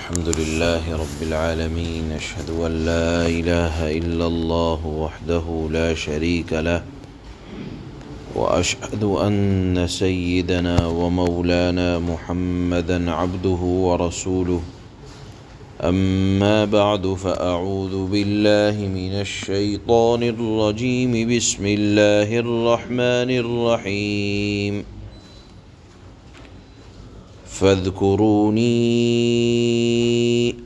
الحمد لله رب العالمين أشهد أن لا إله إلا الله وحده لا شريك له وأشهد أن سيدنا ومولانا محمدا عبده ورسوله أما بعد فأعوذ بالله من الشيطان الرجيم بسم الله الرحمن الرحيم فاذكروني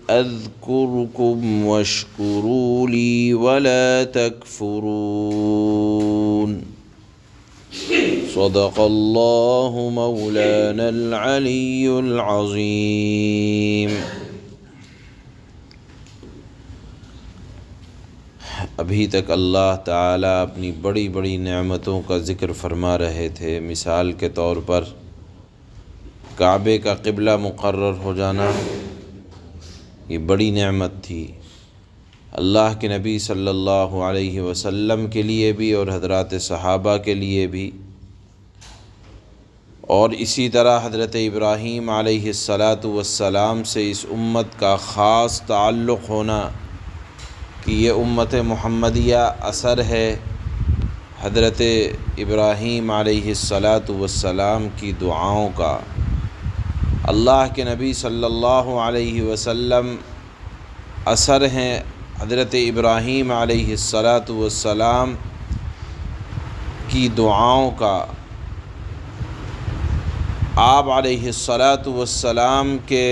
أذكركم واشكروا لي ولا تكفرون صدق الله مولانا العلي العظيم۔ ابھی تک اللہ تعالیٰ اپنی بڑی بڑی نعمتوں کا ذکر فرما رہے تھے۔ مثال کے طور پر کعبے کا قبلہ مقرر ہو جانا یہ بڑی نعمت تھی، اللہ کے نبی صلی اللہ علیہ وسلم کے لیے بھی اور حضرات صحابہ کے لیے بھی، اور اسی طرح حضرت ابراہیم علیہ السلام سے اس امت کا خاص تعلق ہونا کہ یہ امت محمدیہ اثر ہے حضرت ابراہیم علیہ السلام کی دعاؤں کا۔ اللہ کے نبی صلی اللہ علیہ وسلم اثر ہیں حضرت ابراہیم علیہ السلام کی دعاؤں کا۔ آپ علیہ السلام کے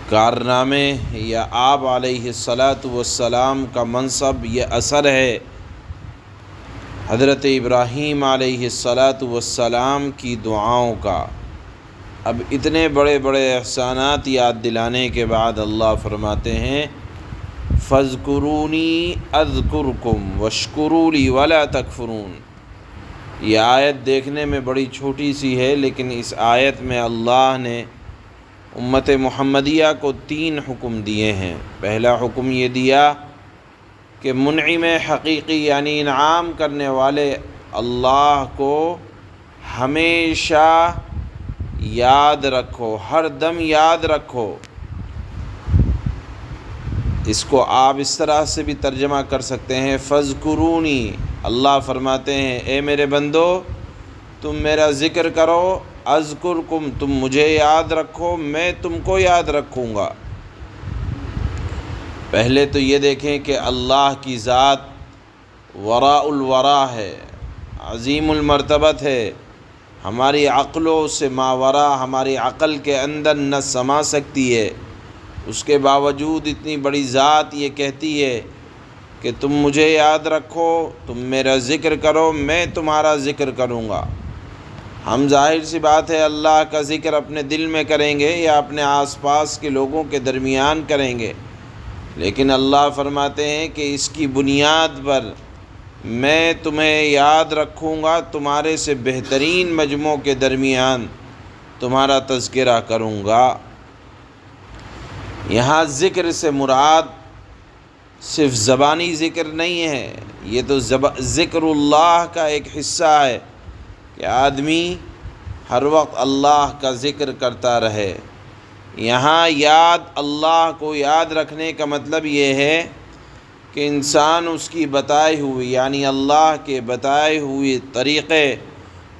کارنامے یا آپ علیہ السلام کا منصب یہ اثر ہے حضرت ابراہیم علیہ السلام کی دعاؤں کا۔ اب اتنے بڑے بڑے احسانات یاد دلانے کے بعد اللہ فرماتے ہیں فَاذْكُرُونِي أَذْكُرْكُمْ وَاشْكُرُوا لِي وَلَا تَكْفُرُونَ۔ یہ آیت دیکھنے میں بڑی چھوٹی سی ہے، لیکن اس آیت میں اللہ نے امت محمدیہ کو 3 حکم دیے ہیں۔ پہلا حکم یہ دیا کہ منعم حقیقی یعنی انعام کرنے والے اللہ کو ہمیشہ یاد رکھو، ہر دم یاد رکھو۔ اس کو آپ اس طرح سے بھی ترجمہ کر سکتے ہیں فَاذْكُرُونِي، اللہ فرماتے ہیں اے میرے بندو تم میرا ذکر کرو، اذکرکم تم مجھے یاد رکھو، میں تم کو یاد رکھوں گا۔ پہلے تو یہ دیکھیں کہ اللہ کی ذات وراء الورا ہے، عظیم المرتبت ہے، ہماری عقلوں سے ماوراء ہماری عقل کے اندر نہ سما سکتی ہے۔ اس کے باوجود اتنی بڑی ذات یہ کہتی ہے کہ تم مجھے یاد رکھو، تم میرا ذکر کرو، میں تمہارا ذکر کروں گا۔ ہم ظاہر سی بات ہے اللہ کا ذکر اپنے دل میں کریں گے یا اپنے آس پاس کے لوگوں کے درمیان کریں گے، لیکن اللہ فرماتے ہیں کہ اس کی بنیاد پر میں تمہیں یاد رکھوں گا، تمہارے سے بہترین مجموع کے درمیان تمہارا تذکرہ کروں گا۔ یہاں ذکر سے مراد صرف زبانی ذکر نہیں ہے، یہ تو ذکر اللہ کا ایک حصہ ہے کہ آدمی ہر وقت اللہ کا ذکر کرتا رہے۔ یہاں یاد اللہ کو یاد رکھنے کا مطلب یہ ہے کہ انسان اس کی بتائی ہوئی یعنی اللہ کے بتائے ہوئے طریقے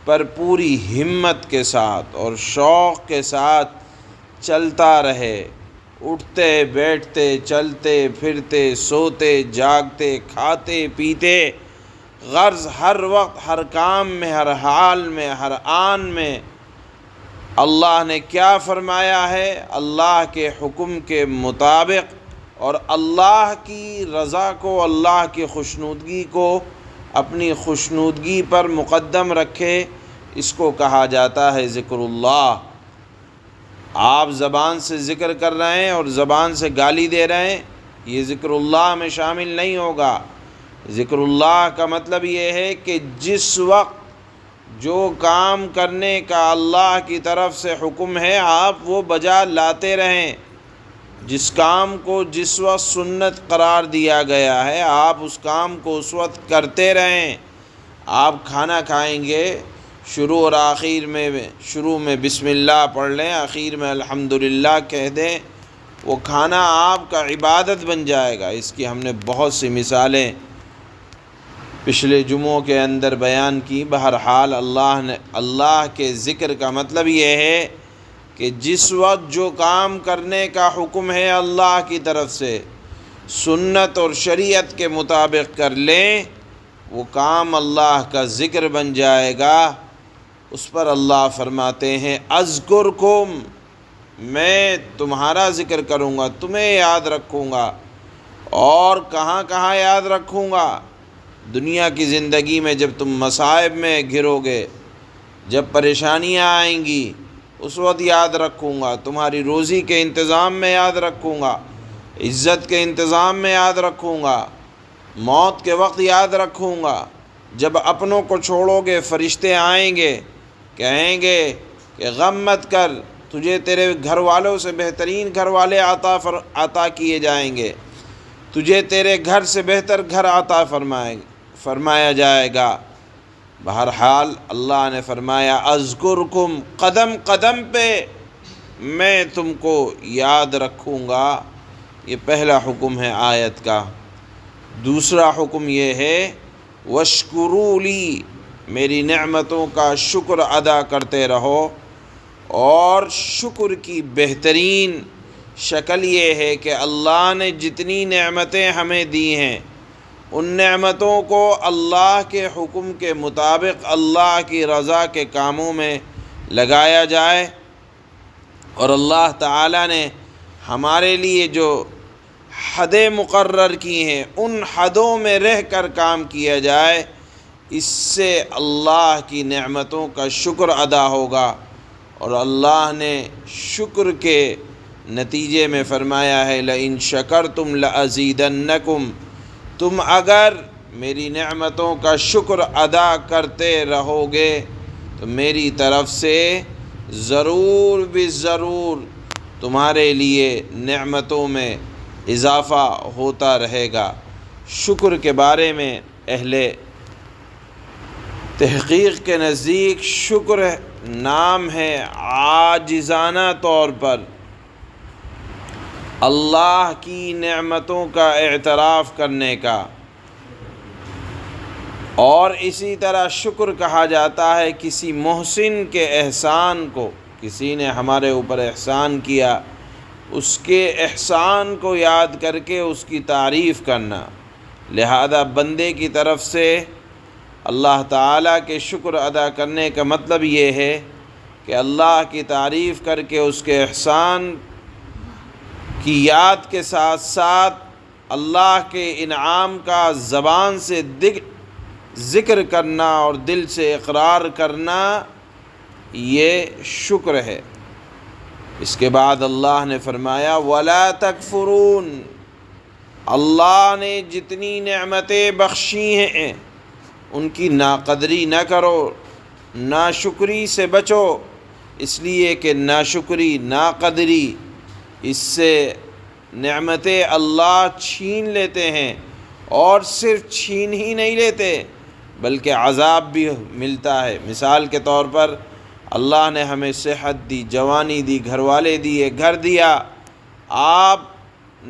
پر پوری ہمت کے ساتھ اور شوق کے ساتھ چلتا رہے، اٹھتے بیٹھتے چلتے پھرتے سوتے جاگتے کھاتے پیتے، غرض ہر وقت ہر کام میں ہر حال میں ہر آن میں اللہ نے کیا فرمایا ہے، اللہ کے حکم کے مطابق، اور اللہ کی رضا کو اللہ کی خوشنودگی کو اپنی خوشنودگی پر مقدم رکھے، اس کو کہا جاتا ہے ذکر اللہ۔ آپ زبان سے ذکر کر رہے ہیں اور زبان سے گالی دے رہے ہیں، یہ ذکر اللہ میں شامل نہیں ہوگا۔ ذکر اللہ کا مطلب یہ ہے کہ جس وقت جو کام کرنے کا اللہ کی طرف سے حکم ہے آپ وہ بجا لاتے رہیں، جس کام کو جس وقت سنت قرار دیا گیا ہے آپ اس کام کو اس وقت کرتے رہیں۔ آپ کھانا کھائیں گے، شروع اور آخر میں شروع میں بسم اللہ پڑھ لیں، آخر میں الحمدللہ کہہ دیں، وہ کھانا آپ کا عبادت بن جائے گا۔ اس کی ہم نے بہت سی مثالیں پچھلے جمعوں کے اندر بیان کی۔ بہرحال اللہ کے ذکر کا مطلب یہ ہے کہ جس وقت جو کام کرنے کا حکم ہے اللہ کی طرف سے، سنت اور شریعت کے مطابق کر لیں، وہ کام اللہ کا ذکر بن جائے گا۔ اس پر اللہ فرماتے ہیں اذکرکم، میں تمہارا ذکر کروں گا، تمہیں یاد رکھوں گا۔ اور کہاں کہاں یاد رکھوں گا؟ دنیا کی زندگی میں جب تم مصائب میں گھرو گے، جب پریشانیاں آئیں گی، اس وقت یاد رکھوں گا۔ تمہاری روزی کے انتظام میں یاد رکھوں گا، عزت کے انتظام میں یاد رکھوں گا، موت کے وقت یاد رکھوں گا۔ جب اپنوں کو چھوڑو گے، فرشتے آئیں گے، کہیں گے کہ غم مت کر، تجھے تیرے گھر والوں سے بہترین گھر والے عطا کیے جائیں گے، تجھے تیرے گھر سے بہتر گھر عطا فرمایا جائے گا۔ بہرحال اللہ نے فرمایا اذکرکم، قدم قدم پہ میں تم کو یاد رکھوں گا۔ یہ پہلا حکم ہے آیت کا۔ دوسرا حکم یہ ہے واشکروا لی، میری نعمتوں کا شکر ادا کرتے رہو۔ اور شکر کی بہترین شکل یہ ہے کہ اللہ نے جتنی نعمتیں ہمیں دی ہیں، ان نعمتوں کو اللہ کے حکم کے مطابق اللہ کی رضا کے کاموں میں لگایا جائے، اور اللہ تعالیٰ نے ہمارے لیے جو حدیں مقرر کی ہیں ان حدوں میں رہ کر کام کیا جائے۔ اس سے اللہ کی نعمتوں کا شکر ادا ہوگا، اور اللہ نے شکر کے نتیجے میں فرمایا ہے لئن شکرتم لازیدنکم، تم اگر میری نعمتوں کا شکر ادا کرتے رہو گے تو میری طرف سے ضرور ضرور تمہارے لیے نعمتوں میں اضافہ ہوتا رہے گا۔ شکر کے بارے میں اہل تحقیق کے نزدیک شکر نام ہے عاجزانہ طور پر اللہ کی نعمتوں کا اعتراف کرنے کا، اور اسی طرح شکر کہا جاتا ہے کسی محسن کے احسان کو، کسی نے ہمارے اوپر احسان کیا، اس کے احسان کو یاد کر کے اس کی تعریف کرنا۔ لہذا بندے کی طرف سے اللہ تعالیٰ کے شکر ادا کرنے کا مطلب یہ ہے کہ اللہ کی تعریف کر کے اس کے احسان کی یاد کے ساتھ ساتھ اللہ کے انعام کا زبان سے ذکر کرنا اور دل سے اقرار کرنا، یہ شکر ہے۔ اس کے بعد اللہ نے فرمایا وَلَا تَكْفُرُونَ، اللہ نے جتنی نعمتیں بخشی ہیں ان کی ناقدری نہ کرو، ناشکری سے بچو، اس لیے کہ ناشکری، ناقدری، اس سے نعمتیں اللہ چھین لیتے ہیں، اور صرف چھین ہی نہیں لیتے بلکہ عذاب بھی ملتا ہے۔ مثال کے طور پر اللہ نے ہمیں صحت دی، جوانی دی، گھر والے دیے، گھر دیا، آپ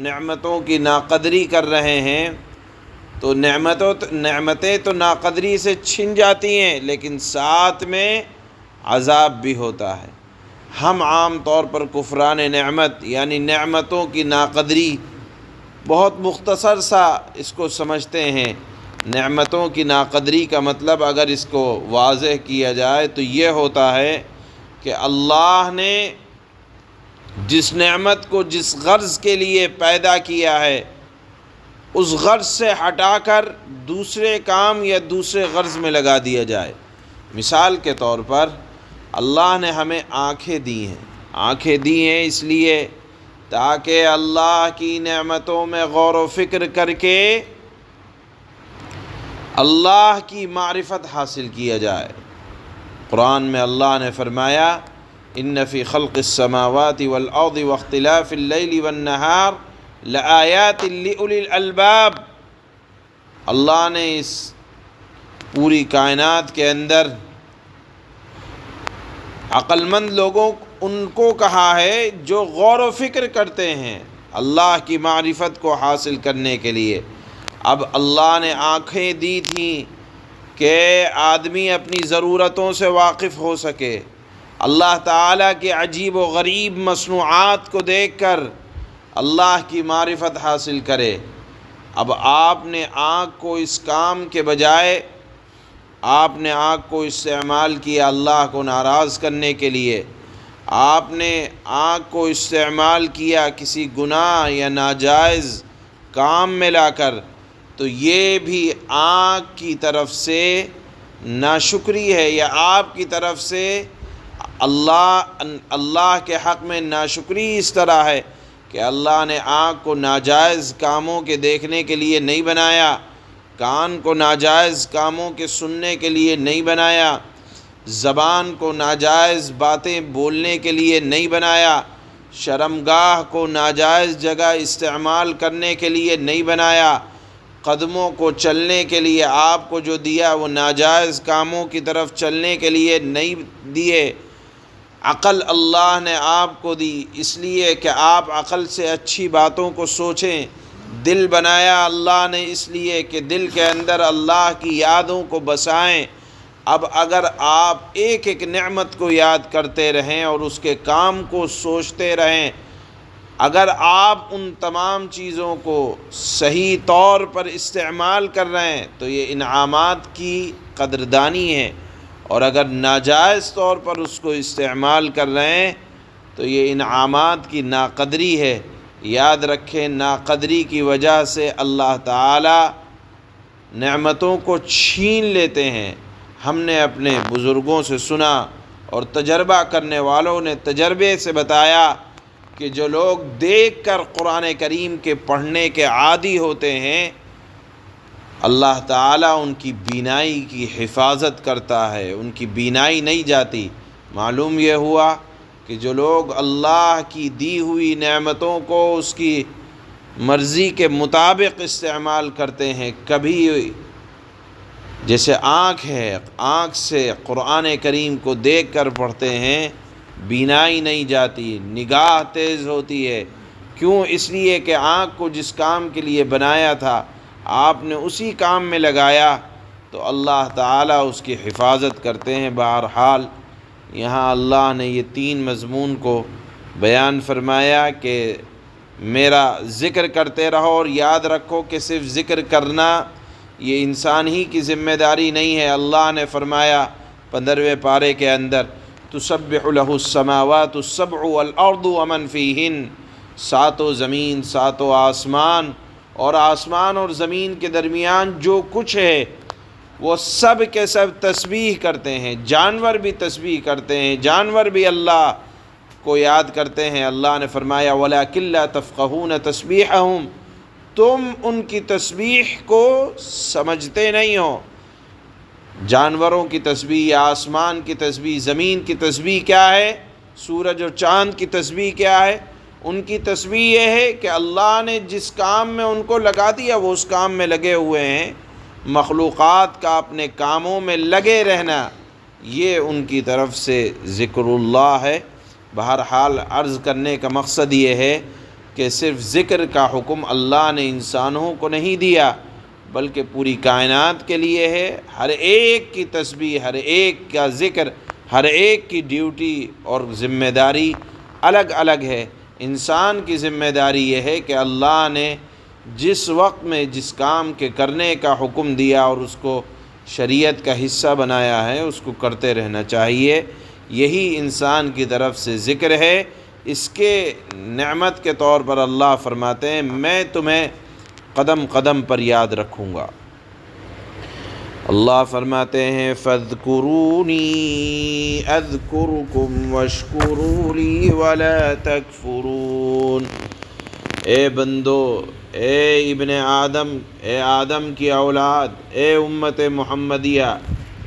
نعمتوں کی ناقدری کر رہے ہیں تو نعمتیں تو ناقدری سے چھن جاتی ہیں، لیکن ساتھ میں عذاب بھی ہوتا ہے۔ ہم عام طور پر کفران نعمت یعنی نعمتوں کی ناقدری بہت مختصر سا اس کو سمجھتے ہیں۔ نعمتوں کی ناقدری کا مطلب اگر اس کو واضح کیا جائے تو یہ ہوتا ہے کہ اللہ نے جس نعمت کو جس غرض کے لیے پیدا کیا ہے اس غرض سے ہٹا کر دوسرے کام یا دوسرے غرض میں لگا دیا جائے۔ مثال کے طور پر اللہ نے ہمیں آنکھیں دی ہیں، آنکھیں دی ہیں اس لیے تاکہ اللہ کی نعمتوں میں غور و فکر کر کے اللہ کی معرفت حاصل کیا جائے۔ قرآن میں اللہ نے فرمایا ان فی خلق السماوات والارض واختلاف اللیل والنہار لآیات لأولی الالباب، اللہ نے اس پوری کائنات کے اندر عقل مند لوگوں ان کو کہا ہے جو غور و فکر کرتے ہیں اللہ کی معرفت کو حاصل کرنے کے لیے۔ اب اللہ نے آنکھیں دی تھیں کہ آدمی اپنی ضرورتوں سے واقف ہو سکے، اللہ تعالیٰ کے عجیب و غریب مصنوعات کو دیکھ کر اللہ کی معرفت حاصل کرے۔ اب آپ نے آنکھ کو اس کام کے بجائے آپ نے آنکھ کو استعمال کیا اللہ کو ناراض کرنے کے لیے، آپ نے آنکھ کو استعمال کیا کسی گناہ یا ناجائز کام میں لا کر، تو یہ بھی آنکھ کی طرف سے ناشکری ہے، یا آپ کی طرف سے اللہ کے حق میں ناشکری اس طرح ہے کہ اللہ نے آنکھ کو ناجائز کاموں کے دیکھنے کے لیے نہیں بنایا، کان کو ناجائز کاموں کے سننے کے لیے نہیں بنایا، زبان کو ناجائز باتیں بولنے کے لیے نہیں بنایا، شرمگاہ کو ناجائز جگہ استعمال کرنے کے لیے نہیں بنایا، قدموں کو چلنے کے لیے آپ کو جو دیا وہ ناجائز کاموں کی طرف چلنے کے لیے نہیں دیے۔ عقل اللہ نے آپ کو دی اس لیے کہ آپ عقل سے اچھی باتوں کو سوچیں، دل بنایا اللہ نے اس لیے کہ دل کے اندر اللہ کی یادوں کو بسائیں۔ اب اگر آپ ایک ایک نعمت کو یاد کرتے رہیں اور اس کے کام کو سوچتے رہیں، اگر آپ ان تمام چیزوں کو صحیح طور پر استعمال کر رہے ہیں تو یہ انعامات کی قدردانی ہے، اور اگر ناجائز طور پر اس کو استعمال کر رہے ہیں تو یہ انعامات کی ناقدری ہے۔ یاد رکھیں، ناقدری کی وجہ سے اللہ تعالی نعمتوں کو چھین لیتے ہیں۔ ہم نے اپنے بزرگوں سے سنا اور تجربہ کرنے والوں نے تجربے سے بتایا کہ جو لوگ دیکھ کر قرآن کریم کے پڑھنے کے عادی ہوتے ہیں، اللہ تعالیٰ ان کی بینائی کی حفاظت کرتا ہے، ان کی بینائی نہیں جاتی۔ معلوم یہ ہوا کہ جو لوگ اللہ کی دی ہوئی نعمتوں کو اس کی مرضی کے مطابق استعمال کرتے ہیں، کبھی جیسے آنکھ ہے، آنکھ سے قرآن کریم کو دیکھ کر پڑھتے ہیں، بینائی نہیں جاتی، نگاہ تیز ہوتی ہے۔ کیوں؟ اس لیے کہ آنکھ کو جس کام کے لیے بنایا تھا آپ نے اسی کام میں لگایا، تو اللہ تعالیٰ اس کی حفاظت کرتے ہیں۔ بہرحال یہاں اللہ نے یہ 3 مضمون کو بیان فرمایا کہ میرا ذکر کرتے رہو، اور یاد رکھو کہ صرف ذکر کرنا یہ انسان ہی کی ذمہ داری نہیں ہے۔ اللہ نے فرمایا 15ویں پارے کے اندر تسبح له السماوات السبع والارض ومن فیہن، 7 زمین 7 آسمان، اور آسمان اور زمین کے درمیان جو کچھ ہے وہ سب کے سب تسبیح کرتے ہیں۔ جانور بھی تسبیح کرتے ہیں، جانور بھی اللہ کو یاد کرتے ہیں۔ اللہ نے فرمایا وَلَٰكِن لَّا تَفْقَهُونَ تَسْبِيحَهُمْ، تم ان کی تسبیح کو سمجھتے نہیں ہو۔ جانوروں کی تسبیح یا آسمان کی تسبیح، زمین کی تسبیح کیا ہے؟ سورج اور چاند کی تسبیح کیا ہے؟ ان کی تسبیح یہ ہے کہ اللہ نے جس کام میں ان کو لگا دیا وہ اس کام میں لگے ہوئے ہیں۔ مخلوقات کا اپنے کاموں میں لگے رہنا، یہ ان کی طرف سے ذکر اللہ ہے۔ بہرحال عرض کرنے کا مقصد یہ ہے کہ صرف ذکر کا حکم اللہ نے انسانوں کو نہیں دیا بلکہ پوری کائنات کے لیے ہے۔ ہر ایک کی تسبیح، ہر ایک کا ذکر، ہر ایک کی ڈیوٹی اور ذمہ داری الگ الگ ہے۔ انسان کی ذمہ داری یہ ہے کہ اللہ نے جس وقت میں جس کام کے کرنے کا حکم دیا اور اس کو شریعت کا حصہ بنایا ہے اس کو کرتے رہنا چاہیے۔ یہی انسان کی طرف سے ذکر ہے۔ اس کے نعمت کے طور پر اللہ فرماتے ہیں میں تمہیں قدم قدم پر یاد رکھوں گا۔ اللہ فرماتے ہیں فَاذْكُرُونِي أَذْكُرْكُمْ وَاشْكُرُوا لِي وَلَا تَكْفُرُونَ۔ اے بندو، اے ابن آدم، اے آدم کی اولاد، اے امت محمدیہ،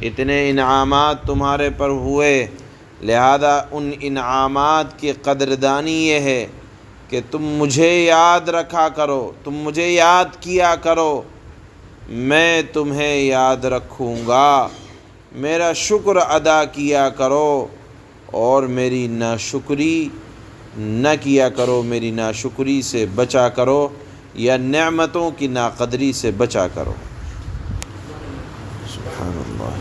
اتنے انعامات تمہارے پر ہوئے، لہذا ان انعامات کی قدردانی یہ ہے کہ تم مجھے یاد رکھا کرو، تم مجھے یاد کیا کرو، میں تمہیں یاد رکھوں گا، میرا شکر ادا کیا کرو، اور میری ناشکری نہ کیا کرو، میری ناشکری سے بچا کرو، یا نعمتوں کی ناقدری سے بچا کرو۔ سبحان اللہ۔